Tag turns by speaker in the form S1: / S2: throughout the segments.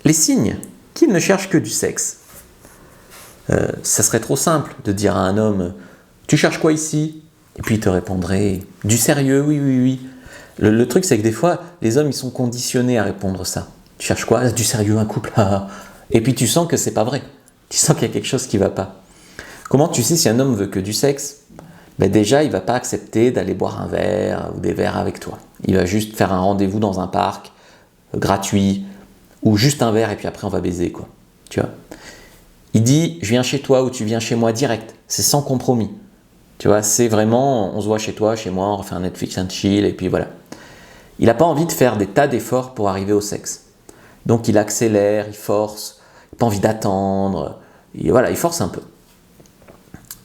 S1: Les signes qu'il ne cherche que du sexe. Ça serait trop simple de dire à un homme « Tu cherches quoi ici ?» Et puis il te répondrait « Du sérieux, oui, oui, oui. » Le truc, c'est que des fois, les hommes, ils sont conditionnés à répondre ça. « Tu cherches quoi ?»« Du sérieux, un couple. » Et puis tu sens que c'est pas vrai. Tu sens qu'il y a quelque chose qui va pas. Comment tu sais si un homme veut que du sexe? Déjà, il va pas accepter d'aller boire un verre ou des verres avec toi. Il va juste faire un rendez-vous dans un parc, gratuit, ou juste un verre et puis après on va baiser, quoi. Tu vois? Il dit, je viens chez toi ou tu viens chez moi direct. C'est sans compromis. Tu vois, c'est vraiment, on se voit chez toi, chez moi, on refait un Netflix and chill et puis voilà. Il n'a pas envie de faire des tas d'efforts pour arriver au sexe. Donc il accélère, il force, il n'a pas envie d'attendre, voilà, il force un peu.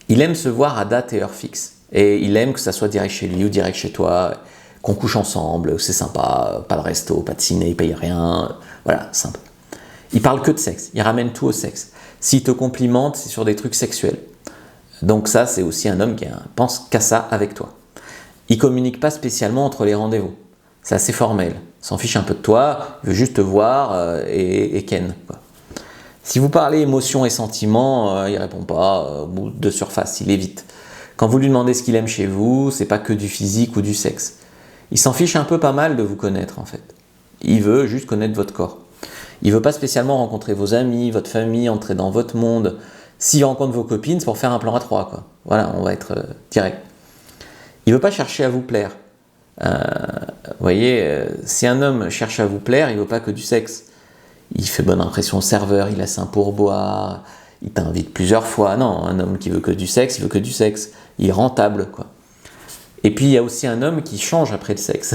S1: Il aime se voir à date et heure fixe. Et il aime que ça soit direct chez lui ou direct chez toi, qu'on couche ensemble, c'est sympa, pas de resto, pas de ciné, il paye rien, voilà, simple. Il parle que de sexe, il ramène tout au sexe. S'il te complimente, c'est sur des trucs sexuels. Donc ça, c'est aussi un homme qui pense qu'à ça avec toi. Il ne communique pas spécialement entre les rendez-vous. C'est assez formel. Il s'en fiche un peu de toi, il veut juste te voir et ken, quoi. Si vous parlez émotions et sentiments, il ne répond pas, au bout de surface, il évite. Quand vous lui demandez ce qu'il aime chez vous, c'est pas que du physique ou du sexe. Il s'en fiche un peu pas mal de vous connaître en fait. Il veut juste connaître votre corps. Il ne veut pas spécialement rencontrer vos amis, votre famille, entrer dans votre monde. S'il rencontre vos copines, c'est pour faire un plan à trois, quoi. Voilà, on va être direct. Il ne veut pas chercher à vous plaire. Vous voyez, si un homme cherche à vous plaire, il ne veut pas que du sexe. Il fait bonne impression au serveur, il laisse un pourboire, il t'invite plusieurs fois. Non, un homme qui veut que du sexe, il veut que du sexe. Il est rentable, quoi. Et puis il y a aussi un homme qui change après le sexe.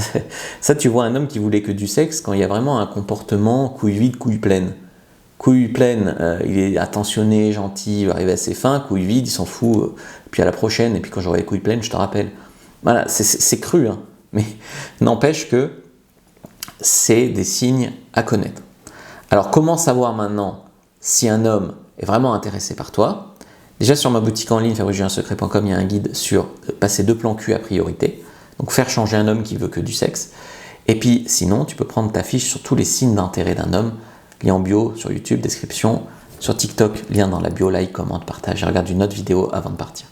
S1: Ça, tu vois un homme qui voulait que du sexe quand il y a vraiment un comportement couille vide, couille pleine. Couille pleine, il est attentionné, gentil, il va arriver à ses fins. Couille vide, il s'en fout. Puis à la prochaine, et puis quand j'aurai les couilles pleines, je te rappelle. Voilà, c'est cru, hein. Mais n'empêche que c'est des signes à connaître. Alors comment savoir maintenant si un homme est vraiment intéressé par toi? Déjà sur ma boutique en ligne fabricejuliensecret.com, il y a un guide sur passer 2 plans cul à priorité. Donc faire changer un homme qui veut que du sexe. Et puis sinon, tu peux prendre ta fiche sur tous les signes d'intérêt d'un homme. Lien en bio sur YouTube, description. Sur TikTok, lien dans la bio, like, commente, partage. Et regarde une autre vidéo avant de partir.